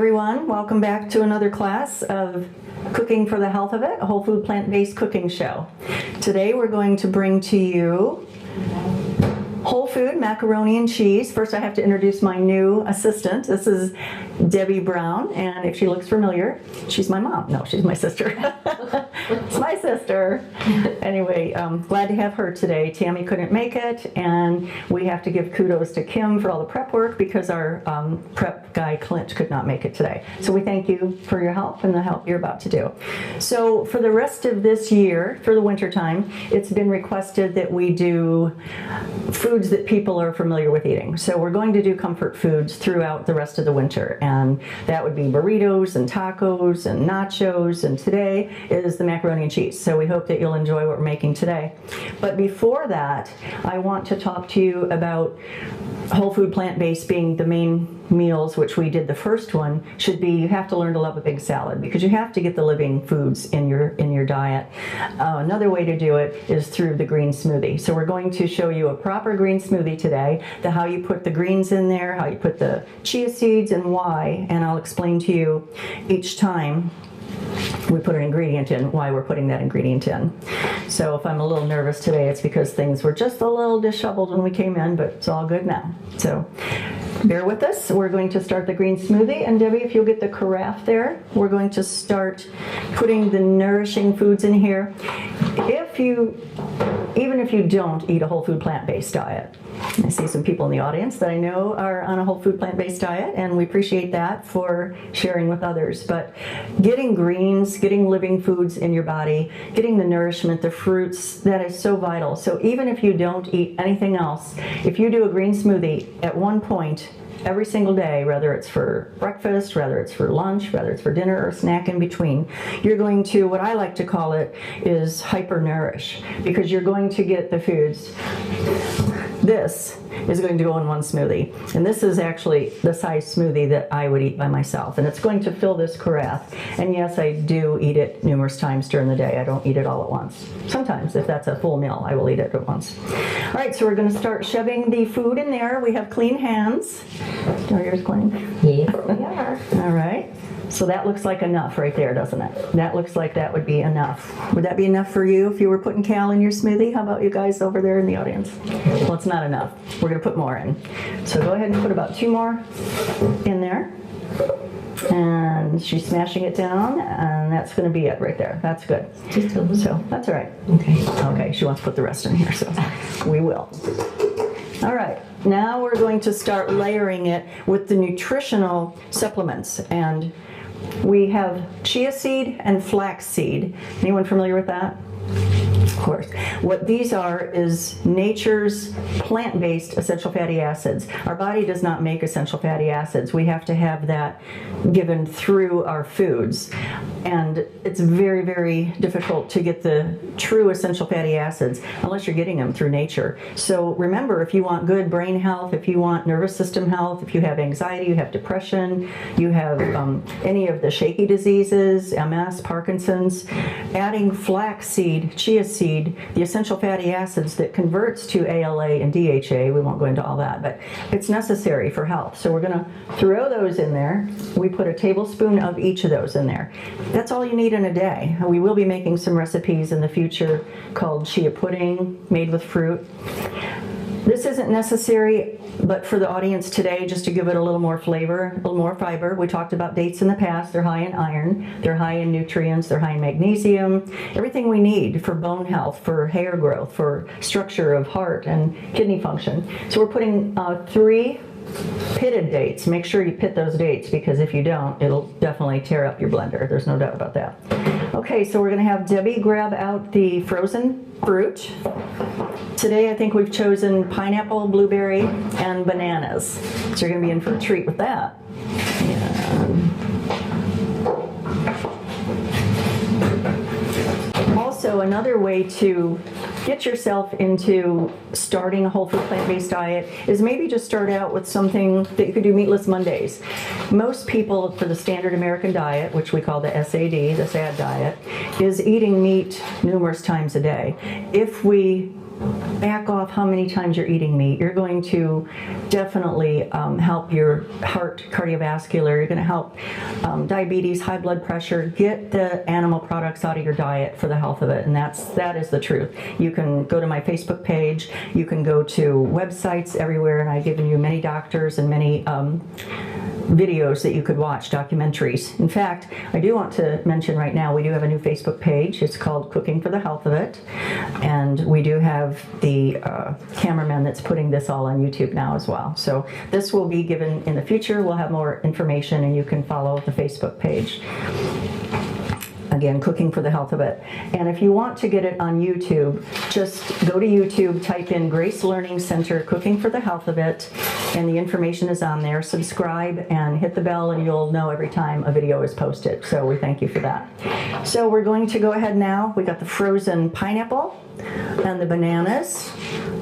everyone. Welcome back to another class of Cooking for the Health of It, a whole food plant-based cooking show. Today we're going to bring to you whole food macaroni and cheese. First I have to introduce my new assistant. This is Debbie Brown, and if she looks familiar, she's my mom. No, she's my sister. It's my sister. Anyway, glad to have her today. Tammy couldn't make it, and we have to give kudos to Kim for all the prep work because our prep guy Clint could not make it today. So we thank you for your help and the help you're about to do. So for the rest of this year, for the winter time, it's been requested that we do foods that people are familiar with eating. So we're going to do comfort foods throughout the rest of the winter, and that would be burritos and tacos and nachos, and today is the macaroni and cheese. So we hope that you'll enjoy what we're making today. But before that, I want to talk to you about whole food plant-based being the main meals, which we did the first one, should be you have to learn to love a big salad because you have to get the living foods in your diet. Another way to do it is through the green smoothie. So we're going to show you a proper green smoothie today, how you put the greens in there, how you put the chia seeds and why, and I'll explain to you each time we put an ingredient in, why we're putting that ingredient in. So if I'm a little nervous today, it's because things were just a little disheveled when we came in, but it's all good now. So bear with us. We're going to start the green smoothie, and Debbie, if you'll get the carafe there, we're going to start putting the nourishing foods in here. Even if you don't eat a whole food plant-based diet, I see some people in the audience that I know are on a whole food plant-based diet, and we appreciate that for sharing with others. But getting greens, getting living foods in your body, getting the nourishment, the fruits, that is so vital. So even if you don't eat anything else, if you do a green smoothie at one point every single day, whether it's for breakfast, whether it's for lunch, whether it's for dinner or snack in between, you're going to, what I like to call it, is hyper-nourish, because you're going to get the foods. This is going to go in one smoothie, and this is actually the size smoothie that I would eat by myself, and it's going to fill this carafe. And yes, I do eat it numerous times during the day. I don't eat it all at once. Sometimes, if that's a full meal, I will eat it at once. All right, so we're going to start shoving the food in there. We have clean hands. Are yours clean? Yes, we are. All right. So that looks like enough right there, doesn't it? That looks like that would be enough. Would that be enough for you if you were putting Cal in your smoothie? How about you guys over there in the audience? Well, it's not enough. We're going to put more in. So go ahead and put about 2 more in there. And she's smashing it down, and that's going to be it right there. That's good. Just a little. So that's all right. Okay. Okay, she wants to put the rest in here, so we will. All right. Now we're going to start layering it with the nutritional supplements, and we have chia seed and flax seed. Anyone familiar with that? Of course. What these are is nature's plant-based essential fatty acids. Our body does not make essential fatty acids. We have to have that given through our foods. And it's very, very difficult to get the true essential fatty acids unless you're getting them through nature. So remember, if you want good brain health, if you want nervous system health, if you have anxiety, you have depression, you have any of the shaky diseases, MS, Parkinson's, adding flax seed, chia seed, the essential fatty acids that converts to ALA and DHA, we won't go into all that, but it's necessary for health. So we're going to throw those in there. We put a tablespoon of each of those in there. That's all you need in a day. We will be making some recipes in the future called chia pudding made with fruit. This isn't necessary, but for the audience today, just to give it a little more flavor, a little more fiber. We talked about dates in the past. They're high in iron, they're high in nutrients, they're high in magnesium, everything we need for bone health, for hair growth, for structure of heart and kidney function. So we're putting 3 pitted dates. Make sure you pit those dates, because if you don't, it'll definitely tear up your blender. There's no doubt about that. Okay, so we're going to have Debbie grab out the frozen fruit. Today I think we've chosen pineapple, blueberry, and bananas. So you're going to be in for a treat with that. Also, another way to get yourself into starting a whole food plant-based diet is maybe just start out with something that you could do meatless Mondays. Most people for the standard American diet, which we call the SAD, the SAD diet, is eating meat numerous times a day. If we back off how many times you're eating meat. You're going to definitely help your heart, cardiovascular. You're going to help diabetes, high blood pressure. Get the animal products out of your diet for the health of it, and that is the truth. You can go to my Facebook page. You can go to websites everywhere, and I've given you many doctors and many videos that you could watch, documentaries. In fact, I do want to mention right now, we do have a new Facebook page. It's called Cooking for the Health of It. And we do have the cameraman that's putting this all on YouTube now as well. So this will be given in the future. We'll have more information and you can follow the Facebook page. Again, Cooking for the Health of It. And if you want to get it on YouTube, just go to YouTube, type in Grace Learning Center, Cooking for the Health of It, and the information is on there. Subscribe and hit the bell and you'll know every time a video is posted. So we thank you for that. So we're going to go ahead now. We got the frozen pineapple and the bananas,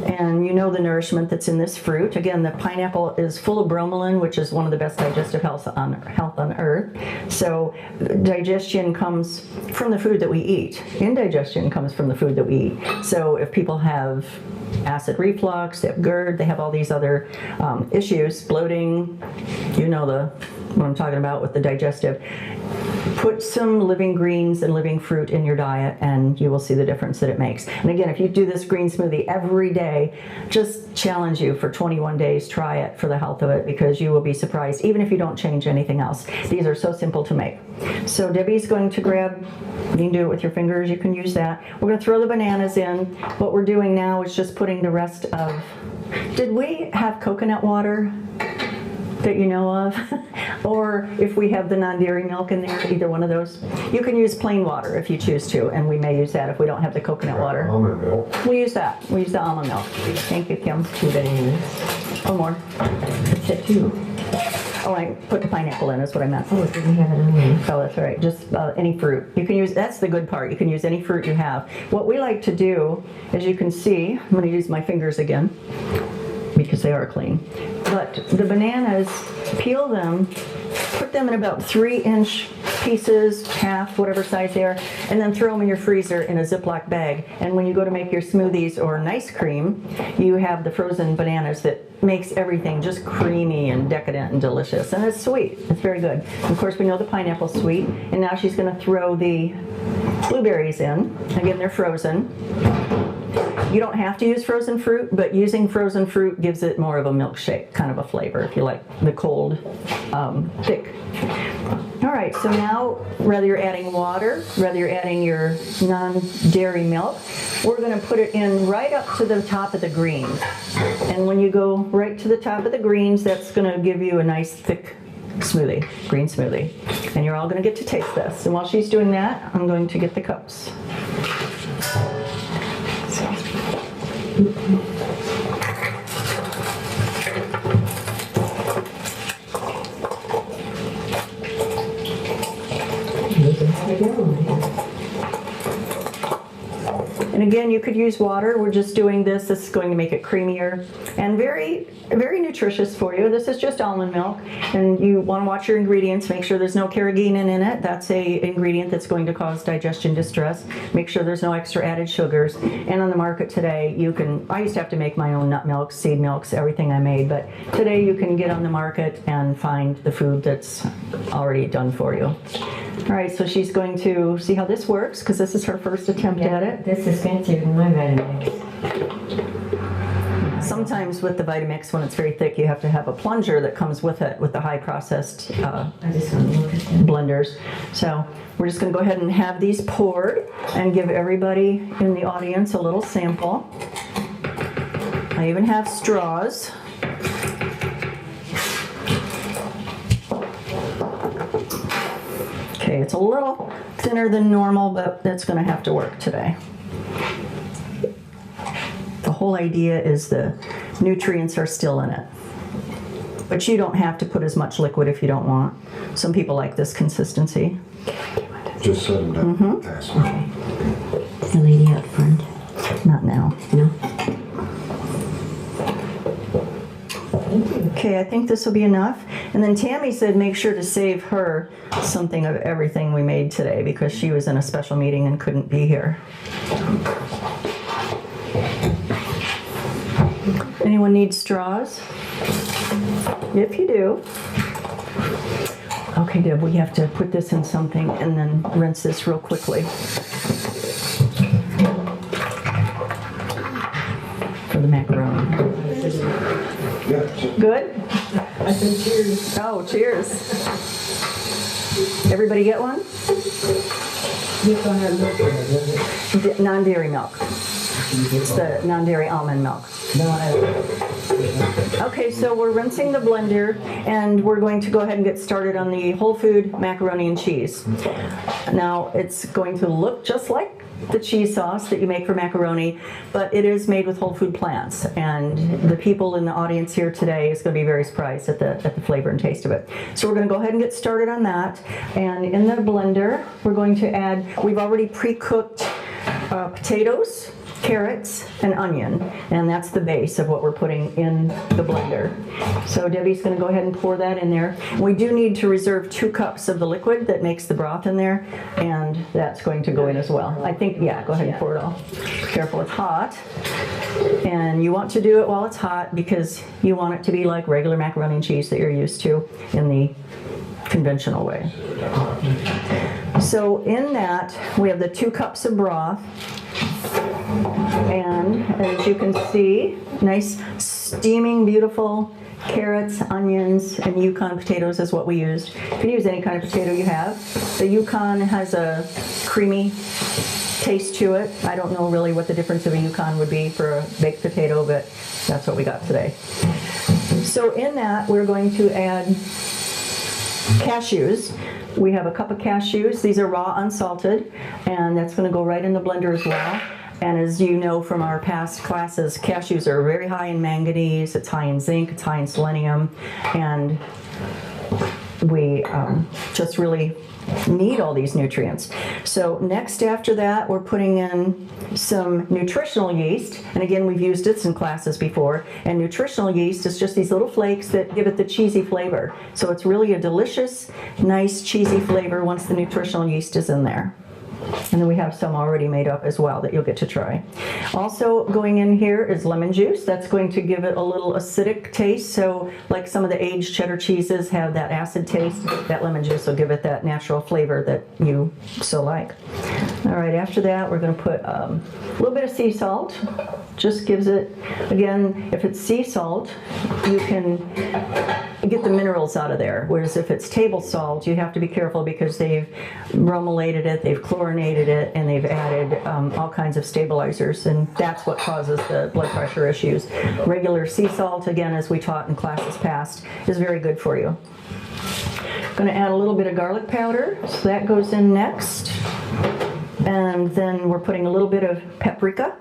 and you know the nourishment that's in this fruit. Again, the pineapple is full of bromelain, which is one of the best digestive health on earth. So digestion comes from the food that we eat. Indigestion comes from the food that we eat. So if people have acid reflux, they have GERD, they have all these other issues, bloating, you know what I'm talking about with the digestive. Put some living greens and living fruit in your diet and you will see the difference that it makes. And again, if you do this green smoothie every day, just challenge you for 21 days, try it for the health of it, because you will be surprised, even if you don't change anything else. These are so simple to make. So Debbie's going to grab, you can do it with your fingers, you can use that. We're going to throw the bananas in. What we're doing now is just putting the rest of, did we have coconut water that you know of? Or if we have the non-dairy milk in there, either one of those. You can use plain water if you choose to, and we may use that if we don't have the coconut water. Almond milk. We'll use that. We'll use the almond milk. Thank you, Kim. 2 bananas. Oh, more. It said 2. Oh, I put the pineapple in, is what I meant. Oh, it didn't have it on there. Oh, that's all right. Just any fruit. You can use, that's the good part. You can use any fruit you have. What we like to do, as you can see, I'm going to use my fingers again because they are clean. But the bananas, peel them, put them in about 3-inch pieces, half, whatever size they are, and then throw them in your freezer in a Ziploc bag. And when you go to make your smoothies or an ice cream, you have the frozen bananas that makes everything just creamy and decadent and delicious. And it's sweet. It's very good. Of course, we know the pineapple's sweet. And now she's going to throw the blueberries in. Again, they're frozen. You don't have to use frozen fruit, but using frozen fruit gives it more of a milkshake kind of a flavor if you like the cold, thick. All right, so now whether you're adding water, whether you're adding your non-dairy milk, we're going to put it in right up to the top of the greens. And when you go right to the top of the greens, that's going to give you a nice thick smoothie, green smoothie. And you're all going to get to taste this. And while she's doing that, I'm going to get the cups. And again, you could use water. We're just doing this. This is going to make it creamier and very, very nutritious for you. This is just almond milk, and you want to watch your ingredients. Make sure there's no carrageenan in it. That's a ingredient that's going to cause digestion distress. Make sure there's no extra added sugars. And on the market today, you can, I used to have to make my own nut milks, seed milks, everything I made, but today you can get on the market and find the food that's already done for you. All right, so she's going to see how this works, because this is her first attempt at it. This is fancier than my Vitamix. Sometimes with the Vitamix, when it's very thick, you have to have a plunger that comes with it, with the high processed I just want to look at that. blenders. So we're just going to go ahead and have these poured and give everybody in the audience a little sample. I even have straws. Okay, it's a little thinner than normal, but that's going to have to work today. The whole idea is the nutrients are still in it. But you don't have to put as much liquid if you don't want. Some people like this consistency. Just set them down. Pass them. The lady up front. Not now. No? Okay, I think this will be enough. And then Tammy said make sure to save her something of everything we made today, because she was in a special meeting and couldn't be here. Anyone need straws? If you do. Okay, Deb, we have to put this in something and then rinse this real quickly. For the macaroni. Yeah. Good? I said cheers. Oh, cheers. Everybody get one? You don't have milk in it, does it? Non-dairy milk. It's the non-dairy almond milk. No, I Okay, so we're rinsing the blender and we're going to go ahead and get started on the whole food macaroni and cheese. Now, it's going to look just like the cheese sauce that you make for macaroni, but it is made with whole food plants. And the people in the audience here today is going to be very surprised at the flavor and taste of it. So we're going to go ahead and get started on that. And in the blender, we're going to add, we've already pre-cooked potatoes, carrots, and onion, and that's the base of what we're putting in the blender. So Debbie's going to go ahead and pour that in there. We do need to reserve 2 cups of the liquid that makes the broth in there, and that's going to go in as well. I think, yeah, go ahead and pour it all. Careful, it's hot, and you want to do it while it's hot because you want it to be like regular macaroni and cheese that you're used to in the conventional way. So in that, we have the 2 cups of broth. And as you can see, nice steaming, beautiful carrots, onions, and Yukon potatoes is what we used. You can use any kind of potato you have. The Yukon has a creamy taste to it. I don't know really what the difference of a Yukon would be for a baked potato, but that's what we got today. So in that, we're going to add cashews. We have a cup of cashews. These are raw, unsalted, and that's going to go right in the blender as well. And as you know from our past classes, cashews are very high in manganese, it's high in zinc, it's high in selenium, and we just really need all these nutrients. So next after that, we're putting in some nutritional yeast. And again, we've used it in classes before. And nutritional yeast is just these little flakes that give it the cheesy flavor. So it's really a delicious, nice cheesy flavor once the nutritional yeast is in there. And then we have some already made up as well that you'll get to try. Also going in here is lemon juice. That's going to give it a little acidic taste. So like some of the aged cheddar cheeses have that acid taste, that lemon juice will give it that natural flavor that you so like. All right, after that we're going to put a little bit of sea salt. Just gives it, again, if it's sea salt, you can get the minerals out of there. Whereas if it's table salt, you have to be careful because they've bromelated it, they've chlorinated it, and they've added all kinds of stabilizers, and that's what causes the blood pressure issues. Regular sea salt, again, as we taught in classes past, is very good for you. Going to add a little bit of garlic powder, so that goes in next. And then we're putting a little bit of paprika.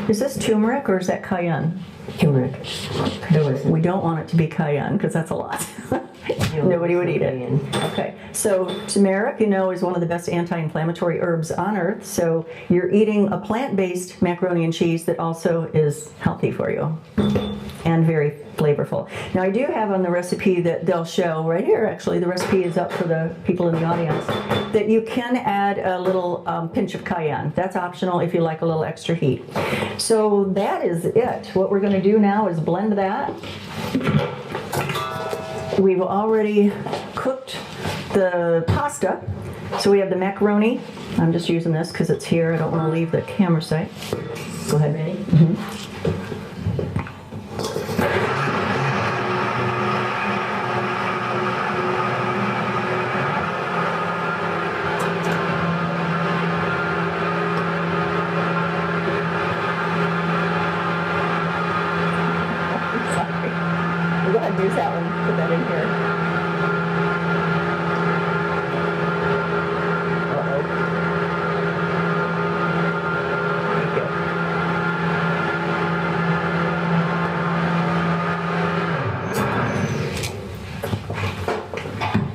Is this turmeric or is that cayenne? turmeric. We don't want it to be cayenne because that's a lot. Nobody would eat it. Okay, so turmeric, you know, is one of the best anti-inflammatory herbs on earth. So you're eating a plant-based macaroni and cheese that also is healthy for you and very flavorful. Now I do have on the recipe that they'll show right here, actually, the recipe is up for the people in the audience, that you can add a little pinch of cayenne. That's optional if you like a little extra heat. So that is it. What we're going to do now is blend that. We've already cooked the pasta. So we have the macaroni. I'm just using this because it's here. I don't want to leave the camera site. Go ahead. Ready? Mm-hmm. Go ahead and use that one. Put that in here. Uh-oh. Thank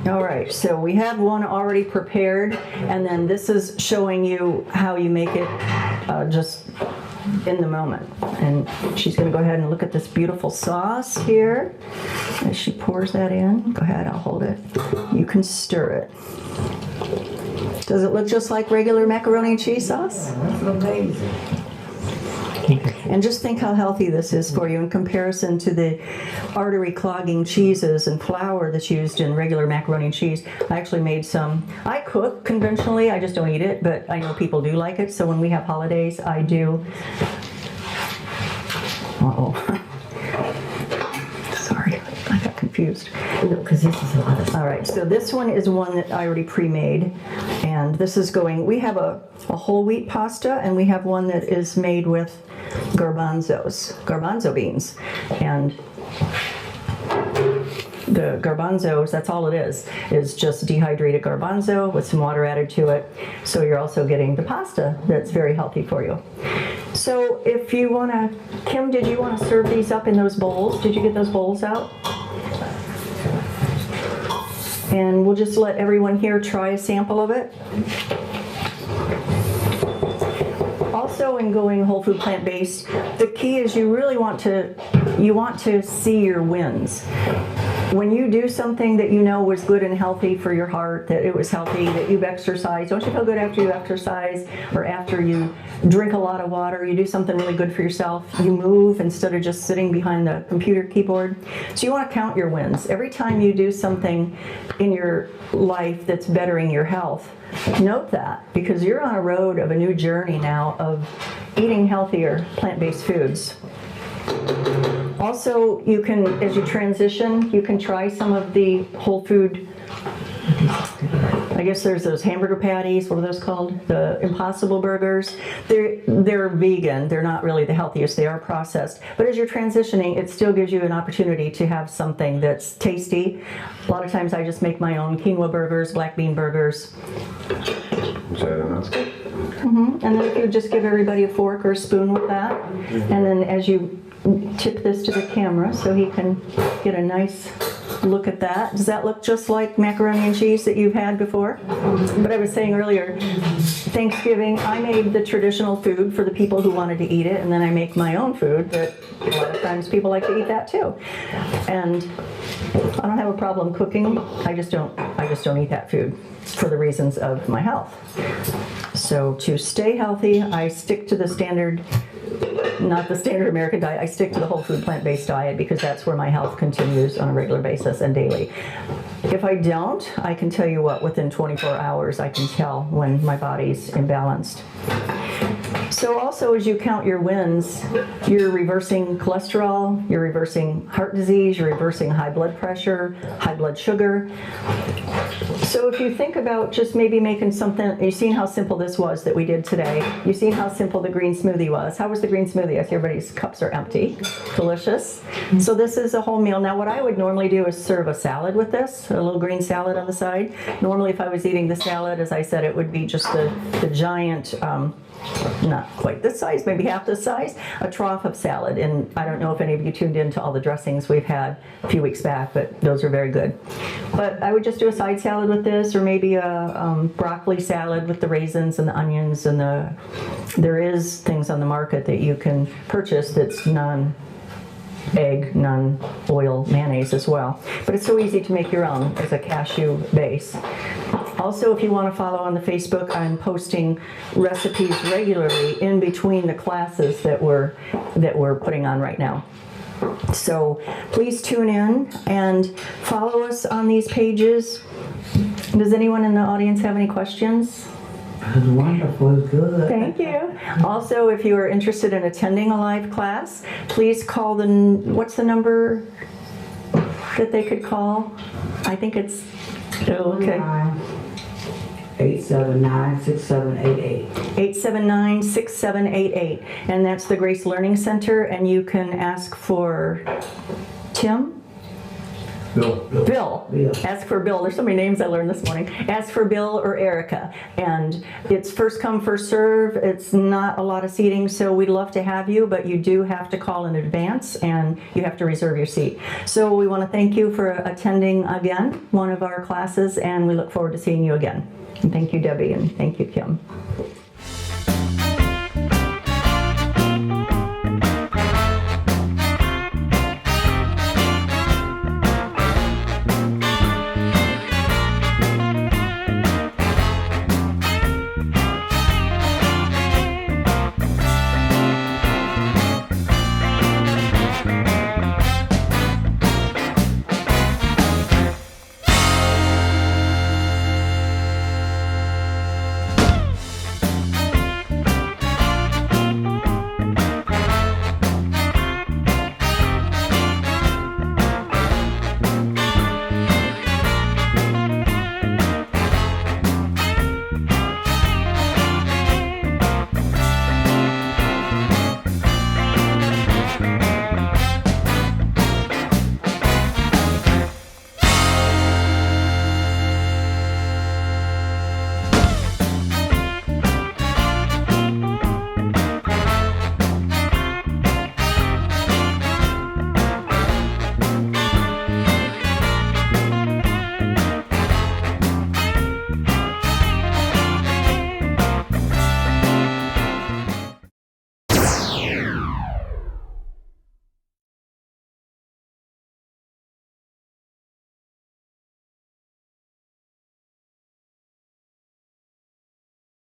you. All right, so we have one already prepared, and then this is showing you how you make it just in the moment. And she's going to go ahead and look at this beautiful sauce here as she pours that in. Go ahead, I'll hold it. You can stir it. Does it look just like regular macaroni and cheese sauce? That's amazing. And just think how healthy this is for you in comparison to the artery clogging cheeses and flour that's used in regular macaroni and cheese. I actually made some. I cook conventionally, I just don't eat it, but I know people do like it. So when we have holidays, I do. Uh-oh. Sorry, I got confused. No, because this is a lot of. All right, so this one is one that I already pre-made, and this is going, we have a whole wheat pasta, and we have one that is made with garbanzo beans. And the garbanzos, that's all it is just dehydrated garbanzo with some water added to it. So you're also getting the pasta that's very healthy for you. So if you want to, Kim, did you want to serve these up in those bowls? Did you get those bowls out? And we'll just let everyone here try a sample of it. Also, in going whole food plant-based, the key is you really want to see your wins. When you do something that you know was good and healthy for your heart, that it was healthy, that you've exercised, don't you feel good after you exercise or after you drink a lot of water? You do something really good for yourself. You move instead of just sitting behind the computer keyboard. So you want to count your wins. Every time you do something in your life that's bettering your health, note that, because you're on a road of a new journey now of eating healthier plant-based foods. Also, you can, as you transition, you can try some of the whole food. I guess there's those hamburger patties, what are those called? The Impossible Burgers. They're vegan, they're not really the healthiest, they are processed. But as you're transitioning, it still gives you an opportunity to have something that's tasty. A lot of times I just make my own quinoa burgers, black bean burgers. And then if you just give everybody a fork or a spoon with that, and then as you tip this to the camera so he can get a nice look at that. Does that look just like macaroni and cheese that you've had before? But I was saying earlier, Thanksgiving, I made the traditional food for the people who wanted to eat it, and then I make my own food, but a lot of times people like to eat that too. And I don't have a problem cooking, I just don't eat that food for the reasons of my health. So to stay healthy, I stick to the standard, not the standard American diet, I stick to the whole food plant-based diet because that's where my health continues on a regular basis and daily. If I don't, I can tell you what, within 24 hours I can tell when my body's imbalanced. So also as you count your wins, you're reversing cholesterol, you're reversing heart disease, you're reversing high blood pressure, high blood sugar. So if you think about just maybe making something, you've seen how simple this was that we did today. You've seen how simple the green smoothie was. How was the green smoothie? I see everybody's cups are empty. Delicious. So this is a whole meal. Now what I would normally do is serve a salad with this, a little green salad on the side. Normally if I was eating the salad, as I said, it would be just the giant, not quite this size, maybe half this size, a trough of salad. And I don't know if any of you tuned into all the dressings we've had a few weeks back, but those are very good. But I would just do a side salad with this, or maybe a broccoli salad with the raisins and the onions and there is things on the market that you can purchase that's non-egg, non-oil mayonnaise as well. But it's so easy to make your own as a cashew base. Also, if you want to follow on the Facebook, I'm posting recipes regularly in between the classes that we're putting on right now. So please tune in and follow us on these pages. Does anyone in the audience have any questions? It's wonderful, it's good. Thank you. Also, if you are interested in attending a live class, please call what's the number that they could call? I think it's, okay. 879-6788. 879-6788. And that's the Grace Learning Center, and you can ask for Tim? Bill. Ask for Bill. There's so many names I learned this morning. Ask for Bill or Erica. And it's first come, first serve. It's not a lot of seating, so we'd love to have you, but you do have to call in advance and you have to reserve your seat. So we want to thank you for attending again one of our classes, and we look forward to seeing you again. And thank you, Debbie, and thank you, Kim.